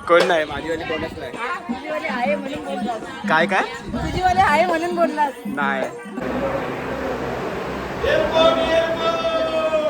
कोण नाही माझीवाली कोणच नाही. तुझीवाली आहे म्हणून बोललास. काय काय तुझीवाली आहे म्हणून बोललास. नाही.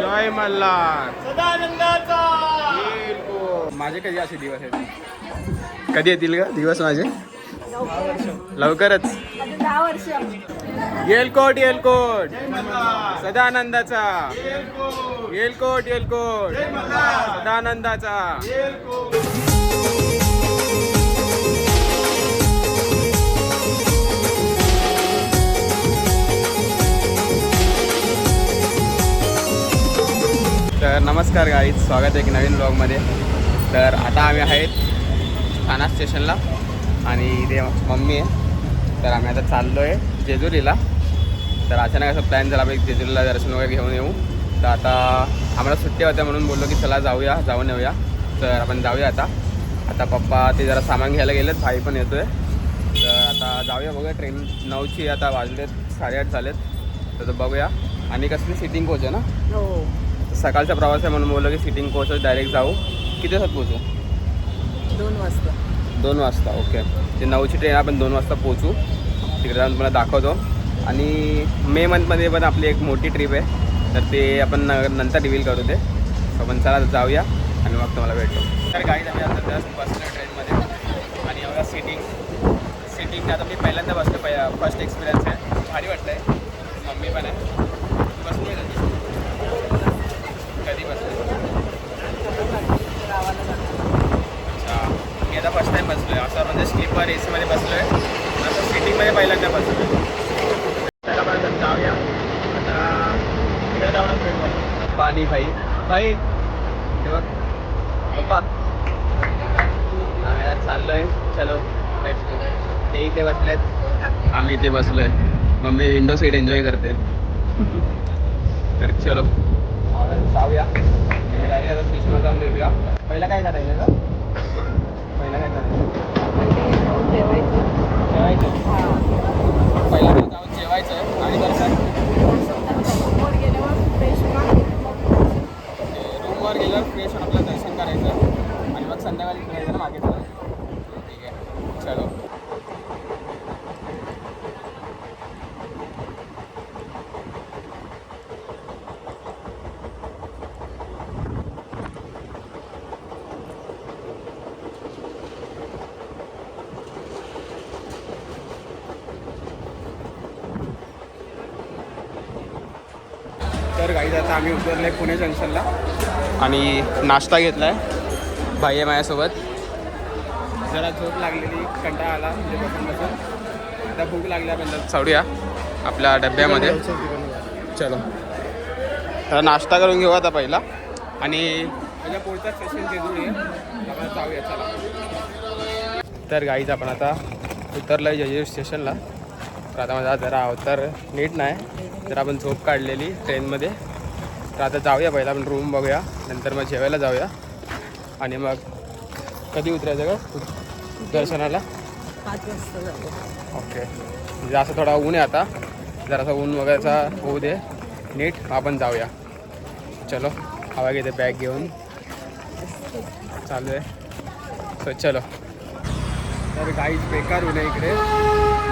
जय मल्हार सदानंदाचा. माझे कधी असे दिवस आहेत? कधी येतील का दिवस माझे? लवकरच. अजून 10 वर्ष. येलकोट येलकोट सदानंदाचा. येलकोट येलकोट सदानंदाचा. तर नमस्कार गाईज, स्वागत आहे एक नवीन ब्लॉगमध्ये. तर आता आम्ही आहेत ठाणा स्टेशनला आणि इथे मम्मी आहे. तर आम्ही आता चाललो आहे जेजुरीला. तर अचानक असं प्लॅन झाला पाहिजे जेजुरीला दर्शन वगैरे घेऊन येऊ. तर आता आम्हाला सुट्टी होत्या म्हणून बोललो की चला जाऊन येऊया. तर आपण जाऊया आता पप्पा ते जरा सामान घ्यायला गेलेत, भाई पण येतो आहे. तर आता जाऊया, बघूया. ट्रेन 9ची आता वाजलेत, 8:30 झालेत. तर बघूया. आणि कसली सिटिंग कोच आहे ना. हो, सकाळचा प्रवास आहे म्हणून बोललो की सिटिंग कोचच डायरेक्ट जाऊ. किती वाजता पोचू? 2 वाजता. 2 वाजता. ओके. ते 9ची ट्रेन, आपण 2 वाजता पोचू. तिकडे जाऊन तुम्हाला दाखवतो. आणि मे मंथमध्ये पण आपली एक मोठी ट्रिप आहे, तर ते आपण नंतर रिव्हील करू ते. आपण चला जाऊया आणि मग तुम्हाला भेटतो. तर गाईज आम्ही आता जस्ट बसलो ट्रेनमध्ये आणि एवढा सिटिंग आता मी पहिल्यांदा बसलो. फर्स्ट एक्सपिरियन्स आहे, भारी वाटतं आहे. मम्मी पण आहे. बसलो आहे कधी बसलो? अच्छा, मी आता फर्स्ट टाईम बसलो आहे असं, म्हणजे स्लीपर एसीमध्ये बसलो आहे. असं सिटिंगमध्ये पहिल्यांदा बसलो आहे. त्याला पण जाऊया आता. तिकडे जाऊनच भेटू. पाणी भाई हे बघ पप्पा, आम्ही आज चाललो आहे. चलो ते इथे बसलेत, आम्ही इथे बसलो आहे. मम्मी विंडो सीट एन्जॉय करते. तर चलो जाऊया. स्टेशनला जाऊन देऊया. पहिला काय करायचं का? पहिला काय करायचं? जेवायचं. पहिला जाऊन जेवायचं आहे आणि दर्शन रूमवर गेल्यावर फ्रेश रूमवर गेल्यावर फ्रेश होऊन आपलं दर्शन करायचं आणि मग संध्याकाळी फिरायचं ना मागे. ठीक आहे, चलो. तर गाईज आता आम्ही उतरलो आहे पुणे जंक्शनला आणि नाश्ता घेतला आहे. भाई आहे माझ्यासोबत. जरा झोप लागलेली, कंटाळा आला म्हणजे बसून. आता भूक लागल्याबद्दल चढूया आपल्या डब्यामध्ये. चलो, तर नाश्ता करून घेऊ आता पहिला आणि माझ्या पुढचा स्टेशन जेजुरी आहे. आपण जाऊया, चला. तर गाईज आपण आता उतरलो आहे जेजुरी स्टेशनला. तर आता माझा जरा अवतार नीट नाही, तर आपण झोप काढलेली ट्रेनमध्ये. तर आता जाऊया, पहिला आपण रूम बघूया, नंतर मग जेवायला जाऊया आणि मग कधी उतरायचं का दर्शनाला? 5 वाजता जाऊ. ओके. म्हणजे असं थोडा ऊन आहे आता, जरासा ऊन वगैरेचा होऊ दे नीट, आपण जाऊया. चलो, हवा घेते बॅग घेऊन चालू आहे. तर चलो. तर गाईज बेकार ऊन आहे इकडे,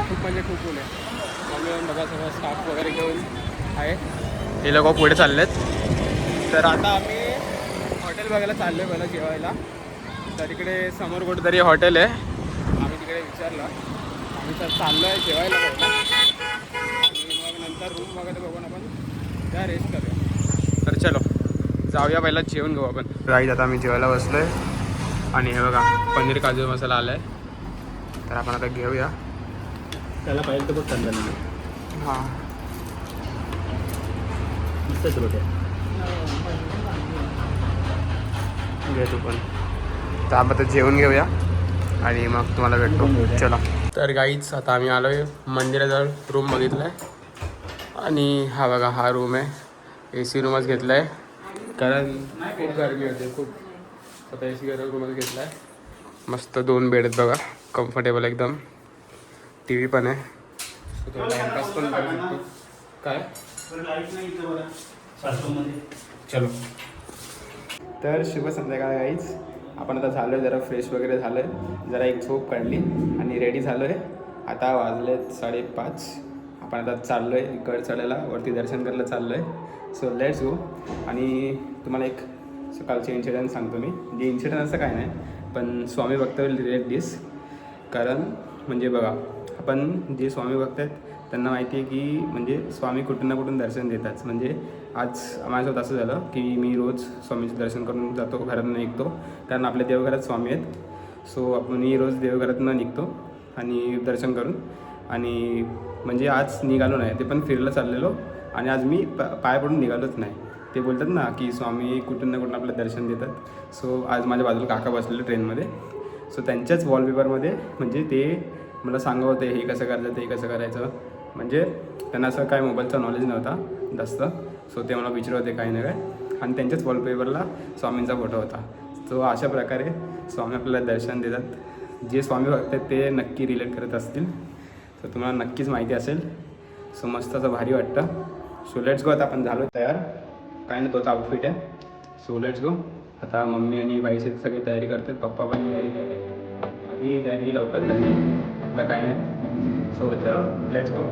खूप म्हणजे खूप ऊन आहे. बघा सगळं स्टाफ वगैरे घेऊन आहे. हे लोक पुढे चाललेत. तर आता आम्ही हॉटेल बघायला चाललो आहे पहिला जेवायला. तर इकडे समोर कुठेतरी हॉटेल आहे. आम्ही तिकडे विचारलं. आम्ही तर चाललो आहे जेवायला पहिला आणि मग नंतर रूम वगैरे बघून आपण त्या रेस्ट करूया. तर चलो जाऊया, पहिला जेवण घेऊ आपण. राईज आता आम्ही जेवायला बसलो आहे आणि हे बघा पनीर काजू मसाला आला आहे. तर आपण आता घेऊया. त्याला पाहिजे तर बघ चांगलं. हां, घे तू पण. तर आपण आता जेवण घेऊया आणि मग तुम्हाला भेटतो. चला. तर गाईच आता आम्ही आलो आहे मंदिराजवळ. रूम बघितला आहे आणि हा बघा हा रूम आहे. AC रूमच घेतला आहे कारण खूप गरमी होते खूप. आता AC रूमच घेतला आहे. मस्त 2 बेड आहेत बघा, कम्फर्टेबल एकदम. TV पण आहे, टाइमपास पण करू शकतो. काय चलो. तर शुभ संध्याकाळ गाईज. आपण आता झालो आहे जरा फ्रेश वगैरे झालो आहे, जरा एक झोप काढली आणि रेडी झालो आहे. आता वाजलेत 5:30. आपण आता चाललो आहे गड चढायला, वरती दर्शन करायला चाललो आहे. So let's go. आणि तुम्हाला एक सकाळचे इन्सिडेंट सांगतो मी. जे इन्सिडेंट असं काय नाही, पण स्वामी भक्त विल रिलेट दिस. कारण म्हणजे बघा, आपण जे स्वामी भक्त आहेत त्यांना माहिती आहे की म्हणजे स्वामी कुठून ना कुठून दर्शन देतात. म्हणजे आज माझ्यासोबत असं झालं की मी रोज स्वामीचं दर्शन करून जातो, घरातून निघतो, कारण आपल्या देवघरात स्वामी आहेत. सो आपण रोज देवघरातून निघतो आणि दर्शन करून, आणि म्हणजे आज निघालो नाही, ते पण फिरायला चाललेलो, आणि आज मी पाय पडून निघालोच नाही. ते बोलतात ना की स्वामी कुठून ना कुठून आपलं दर्शन देतात. सो आज माझ्या बाजूला काका बसलेले ट्रेनमध्ये. सो त्यांच्याच वॉलपेपरमध्ये म्हणजे ते मला सांगत होते हे कसं करायचं ते कसं करायचं. म्हणजे त्यांना असं काय मोबाईलचा नॉलेज नव्हता जास्त. सो ते मला विचारत होते काही ना काय, आणि त्यांच्याच वॉलपेपरला स्वामींचा फोटो होता. सो अशा प्रकारे स्वामी आपल्याला दर्शन देतात. जे स्वामी भक्त आहेत ते नक्की रिलेट करत असतील, तर तुम्हाला नक्कीच माहिती असेल. सो मस्त असं भारी वाटतं. So let's go. आता आपण झालो तयार, काय नाही तोच आउटफिट आहे. So let's go. आता मम्मी आणि बाईची सगळी तयारी करतात, पप्पा पण तयारी करतात, आणि तयारी लवकर झाली आपलं काय नाही. So let's go.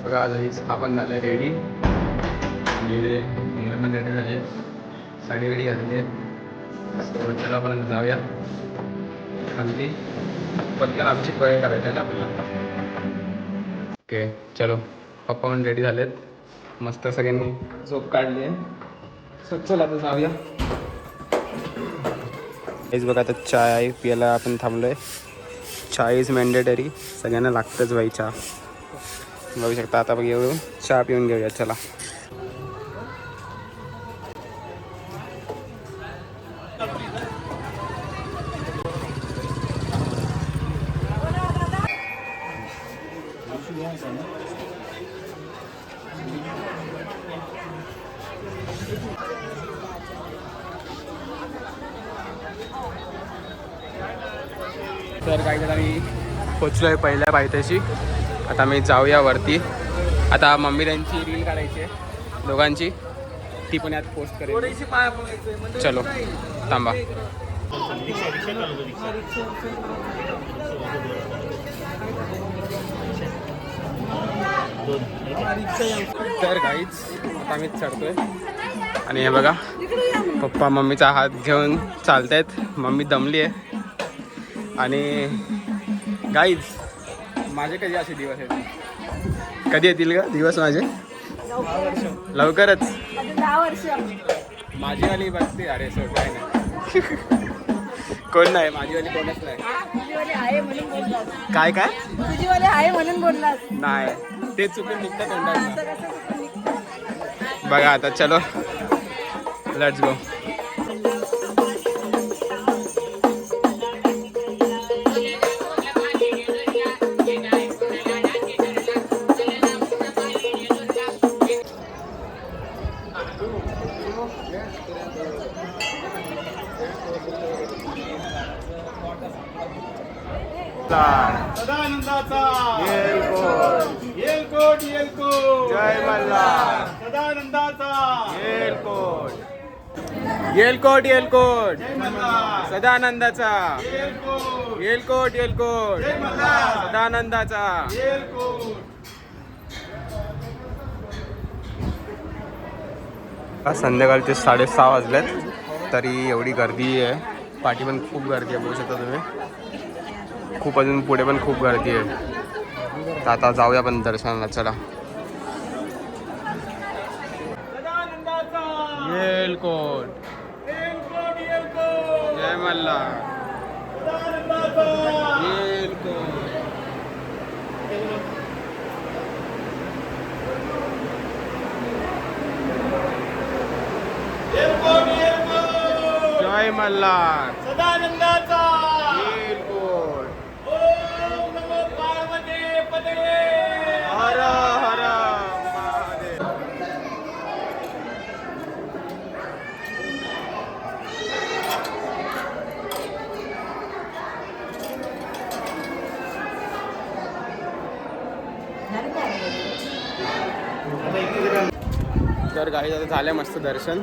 बघा आज आपण झालं रेडी, म्हणजे मुलं पण रेडी झाले, साडी रेडी घातली आहे. सो चला आपण जाऊया खाली. पटकन आमची सोय करायची आहे ना आपल्याला. ओके चलो. पप्पा पण रेडी झालेत, मस्त सगळ्यांनी झोप काढली आहे. सो चला आता जाऊया. हेच बघा, आता चाय प्यायला आपण थांबलो आहे. चाय इज मॅन्डेटरी, सगळ्यांना लागतंच बाई चहा. बघू शकता. आता बघ येऊन चहा पिऊन घेऊया. चला. तर काही जण मी पोचलो आहे पहिल्या पायथ्याशी. आता मी जाऊया वरती. आता मम्मी त्यांची रील काढायची आहे दोघांची, ती पण यात पोस्ट करेल. चलो थांबा. तर काहीच आता मी चढतोय, आणि हे बघा पप्पा मम्मीचा हात घेऊन चालतायत. मम्मी दमली आहे. आणि गाईज माझे कधी असे दिवस आहेत, कधी येतील का दिवस माझे? लवकरच. 10 वर्ष माझीवाली बघते. अरे सो काय नाही. कोण नाही माझीवाली, कोणच नाही. तुझीवाले आहे म्हणून बोललास. काय काय तुझीवाले आहे म्हणून बोललास. नाही, ते चुकून निघतं तोंडात. असं कसं निघतं? बघा आता चलो लेट्स गो. सदानंदाचा येलकोट जय मल्हार. सदानंदाचा येलकोट जय मल्हार. सदानंदाचा येलकोट येलकोट जय मल्हार. सदानंदाचा. संध्याकाळचे 6:30 वाजलेत, तरी एवढी गर्दी आहे. पाठी पण खूप गर्दी आहे, बघू शकता तुम्ही. खूप अजून पुढे पण खूप गर्दी आहे. तर आता जाऊया पण दर्शनाला. चला. येलकोट जय मल्हार. येलकोट जय मल्हार. सदानंदाचा. येलकोट. ओम नमो पार्वती पते. हर हर महादेव. तर काही आता झालं मस्त दर्शन.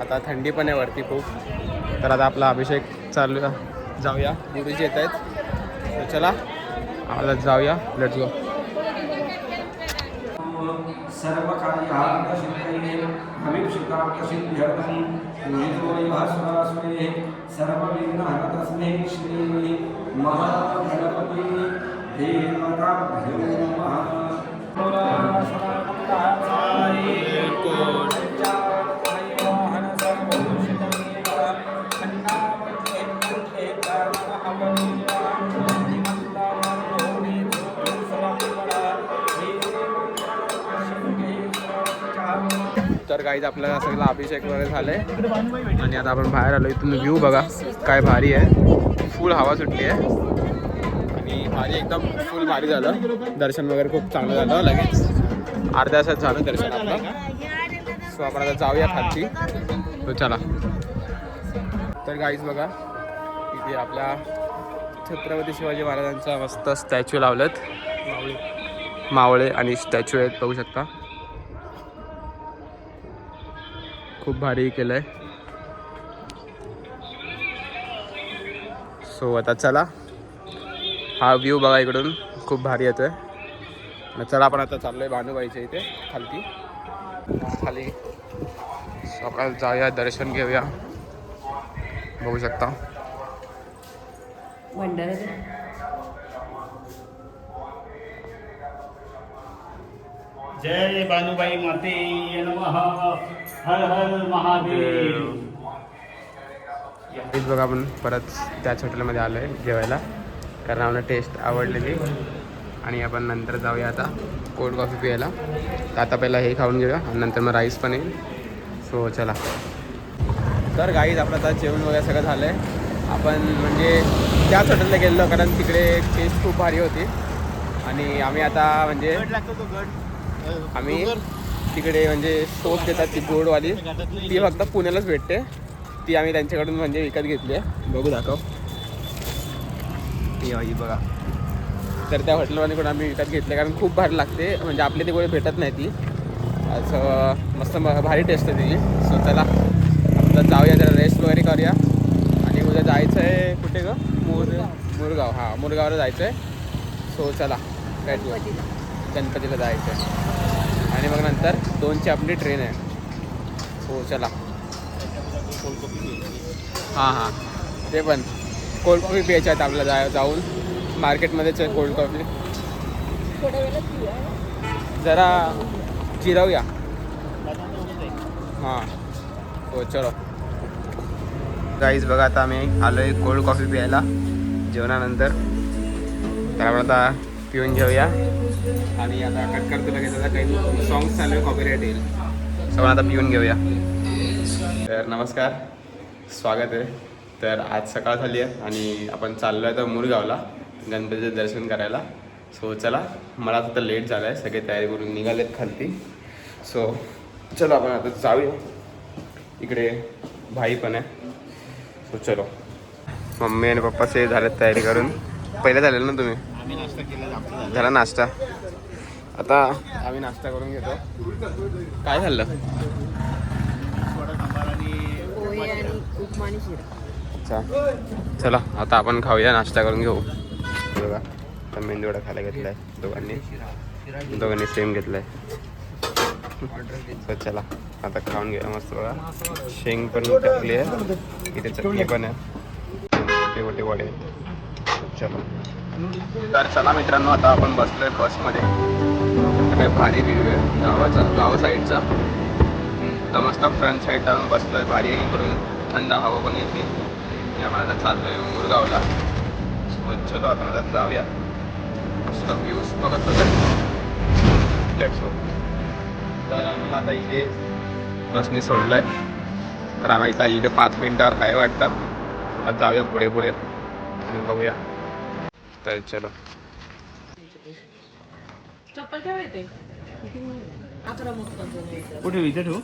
आता थंडी पण आहे वरती खूप. तर आता आपला अभिषेक चालू जाऊया. गुरुजी येत आहेत, तर चला आम्हाला जाऊया. Let's go. सर्व कार्यार्थसिद्धये भविष्यकार्थसिद्ध्यर्थं पूजितो यः सुरासुरैः सर्वविघ्नहरतस्मै श्री महागणपति देवताभ्यो नमः. तर काहीच आपल्याला सगळं अभिषेक वगैरे झालंय आणि आता आपण बाहेर आलो. इथून व्ह्यू बघा काय भारी आहे. फुल हवा सुटली आहे आणि भारी एकदम फुल भारी झालं. दर्शन वगैरे खूप चांगलं झालं. लगेच अर्ध्या तासात झालं दर्शन आपलं. सो आपण आता जाऊया खालची. तो चला. तर गाईज बघा इथे आपल्या छत्रपती शिवाजी महाराजांचा मस्त स्टॅच्यू लावलेत. मावळे आणि स्टॅच्यू आहेत बघू शकता. खूप भारी केलंय. सो आता चला हा व्ह्यू बघा इकडून खूप भारी येतोय. चला आपण आता चाललोय भानुबाईच्या इथे खाली. सो आपण जाऊया दर्शन घेऊया. बघू शकता जय भानुबाई माते नमः. हर हर महादेव. हेच बघा आपण परत त्याच हॉटेलमध्ये आलो आहे जेवायला, कारण आम्हाला टेस्ट आवडलेली. आणि आपण नंतर जाऊया आता कोल्ड कॉफी प्यायला. तर आता पहिला हे खाऊन घेऊया आणि नंतर मग राईस पण येईल. सो चला. तर गाईज आपलं आता जेवण वगैरे सगळं झालं आहे. आपण म्हणजे त्याच हॉटेलला गेलो कारण तिकडे टेस्ट खूप भारी होती. आणि आम्ही आता म्हणजे आम्ही तिकडे म्हणजे सोप देतात ती गोडवाली, ती फक्त पुण्यालाच भेटते. ती आम्ही त्यांच्याकडून म्हणजे विकत घेतली आहे. बघू दाखव ही बघा. तर त्या हॉटेलवाल्याकडून आम्ही विकत घेतले कारण खूप भारी लागते. म्हणजे आपल्या ते गोळी भेटत नाही ती. असं मस्त भारी टेस्ट आहे तिची. सो चला आता जाऊया, जरा रेस्ट वगैरे करूया. आणि उद्या जायचं आहे कुठे ग? मुरगाव. हां मुरगावला जायचं आहे. सो चला गणपतीला जायचं आहे. आणि मग नंतर 2ची आपली ट्रेन आहे. सो चला. हां ते पण कोल्ड कॉफी प्यायच्या आहेत आपल्याला. जाऊन मार्केटमध्येच आहे कोल्ड कॉफी. जरा जिरवूया. हां हो चलो. गाईज बघा आता आम्ही आलो आहे कोल्ड कॉफी प्यायला जेवणानंतर. तर आपण आता पिऊन घेऊया. आणि आता कट करतो लगेच. आता काही सॉंग्स चालू आहे, कॉपीराइट येईल. सो आता पिऊन घेऊया. तर नमस्कार, स्वागत आहे. तर आज सकाळ झाली आहे आणि आपण चाललो आहे तर मुरगावला गणपतीचं दर्शन करायला. सो चला. मला आता लेट झालं आहे, सगळे तयारी करून निघालेत खालती. सो चलो आपण आता जाऊया. इकडे भाई पण आहे. सो चलो. मम्मी आणि पप्पा से झालेत तयारी करून. पहिले झालेलं ना तुम्ही? झाला नाश्ता. आता आम्ही नाश्ता करून घेतो. काय खाल्लं? अच्छा चला आता आपण खाऊया, नाश्ता करून घेऊ. बघा आता मेंदूवडा खायला घेतला आहे दोघांनी सेम घेतला आहे. तर चला आता खाऊन घेऊया मस्त. बघा शेंग पण टाकली आहे, इथे चटणी पण आहे, मोठे वडे. चलो तर चला मित्रांनो, आता आपण बसलोय बसमध्ये. काय भारी व्ह्यू आहे गाव साईडचा. तर मस्त फ्रंट साईडला बसलोय, भारी करून थंड हवा पण येते. आपण आता चाललोय मुरगावला. चलो आपण आता जाऊया. मस्त व्ह्यूज बघत लेट्स गो. तर आम्हाला आता इथे बसने सोडलंय. तर आम्ही इथे 5 मिनिटावर काय वाटतात. आता जाऊया पुढे पुढे आणि बघूया. तर चलो. चप्पल काय येते? कुठे इथे ठेवू?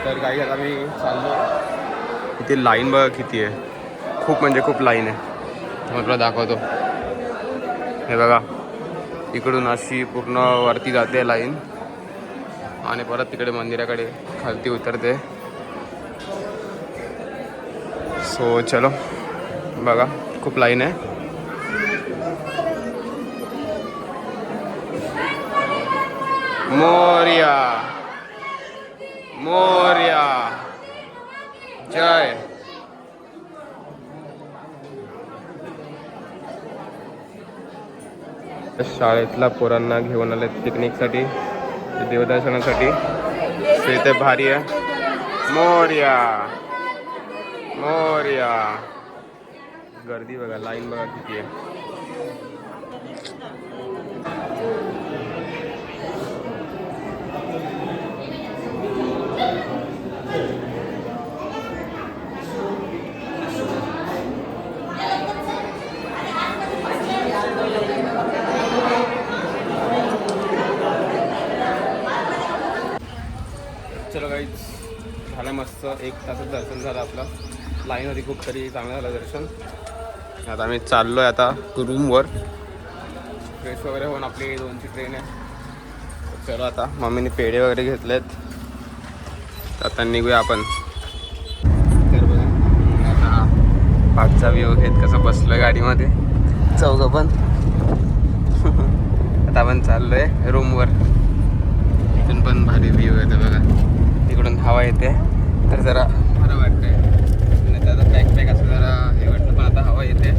तर काही आता मी चाललो. इथे लाईन बघा किती आहे, खूप म्हणजे खूप लाईन आहे. मग तुला दाखवतो. हे बघा इकडून अशी पूर्ण वरती जाते लाईन आणि परत तिकडे मंदिराकडे खालती उतरते. सो चलो बघा खूप लाईन आहे. मोरया मोरया जय. शाळेतल्या पोरांना घेऊन आले पिकनिकसाठी, देवदर्शनासाठी. सो इथे भारी आहे. मोरया मोरया. गर्दी बघा, लाईन बघा किती आहे. चलो गाईज, झालं मस्त. 1 तासाचं दर्शन झालं आपलं. लाईन होती खूप, तरी चांगलं झालं दर्शन. आता आम्ही चाललो आहे आता रूमवर. फ्रेश वगैरे होऊन आपली 2ची ट्रेन आहे. चलो आता मम्मीने पेढे वगैरे घेतलेत, आता निघूया आपण. तर बघा आता पाठचा व्ह्यू घेत कसं बसलो आहे गाडीमध्ये चौघं पण. आता आपण चाललो आहे रूमवर. इथून पण भारी व्ह्यू येते बघा, तिकडून हवा येते तर जरा बरं वाटतंय. नाही तर आता पॅक असं जरा हे वाटतं, पण आता हवा येते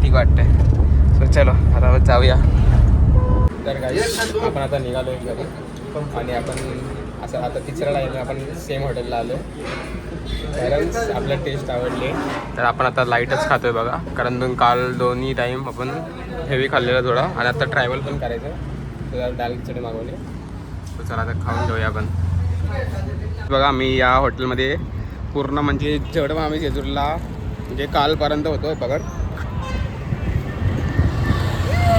ठीक वाटतंय. सो चलो आता आपण जाऊया. तर काही आपण आता निघालो आहे घरी आणि आपण असं आता तिसऱ्या लाईन आपण सेम हॉटेलला आलो. कारण आपल्याला टेस्ट आवडली तर आपण आता लाईटच खातोय बघा, कारण काल दोन्ही टाईम आपण हेवी खाल्लेलं थोडा आणि आता ट्रॅव्हल पण करायचं तर दाल खिचडी मागवली. तर चला आता खाऊन घेऊया आपण. बघा मी या हॉटेलमध्ये पूर्ण म्हणजे जेवढं आम्ही जेजूरला म्हणजे कालपर्यंत होतो बघा.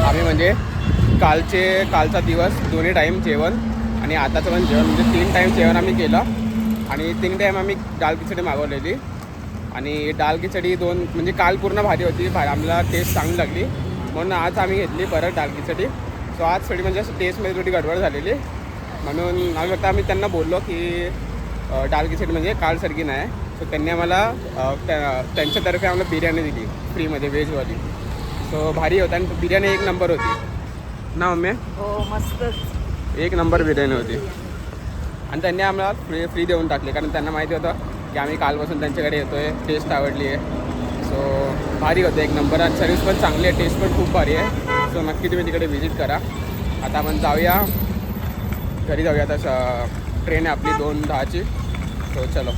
आम्ही म्हणजे कालचा दिवस दोन्ही टाईम जेवण आणि आताचं पण जेवण म्हणजे 3 टाईम जेवण आम्ही केलं आणि 3 टाईम आम्ही दाल खिचडी मागवलेली. आणि दाल खिचडी म्हणजे काल पूर्ण भारी होती, आम्हाला टेस्ट चांगली लागली म्हणून आज आम्ही घेतली परत दाल खिचडी. सो आज थोडी म्हणजे असं टेस्टमध्ये थोडी गडबड झालेली म्हणून आम्ही त्यांना बोललो की दाल खिचडी म्हणजे कालसारखी नाही. सो त्यांनी आम्हाला त्यांच्यातर्फे आम्हाला बिर्याणी दिली फ्रीमध्ये व्हेजवाली. सो भारी होता आणि बिर्याणी 1 नंबर होती ना मम्मी. हो मस्तच, 1 नंबर बिर्याणी होती. आणि त्यांनी आम्हाला फ्री देऊन टाकली कारण त्यांना माहिती होतं की आम्ही कालपासून त्यांच्याकडे येतो आहे, टेस्ट आवडली आहे. सो भारी होतं 1 नंबर आणि सर्विस पण चांगली आहे, टेस्ट पण खूप भारी आहे. सो नक्की तुम्ही तिकडे व्हिजिट करा. आता आपण जाऊया घरी जाऊया. आता ट्रेन आहे आपली 2:10ची. सो चलो.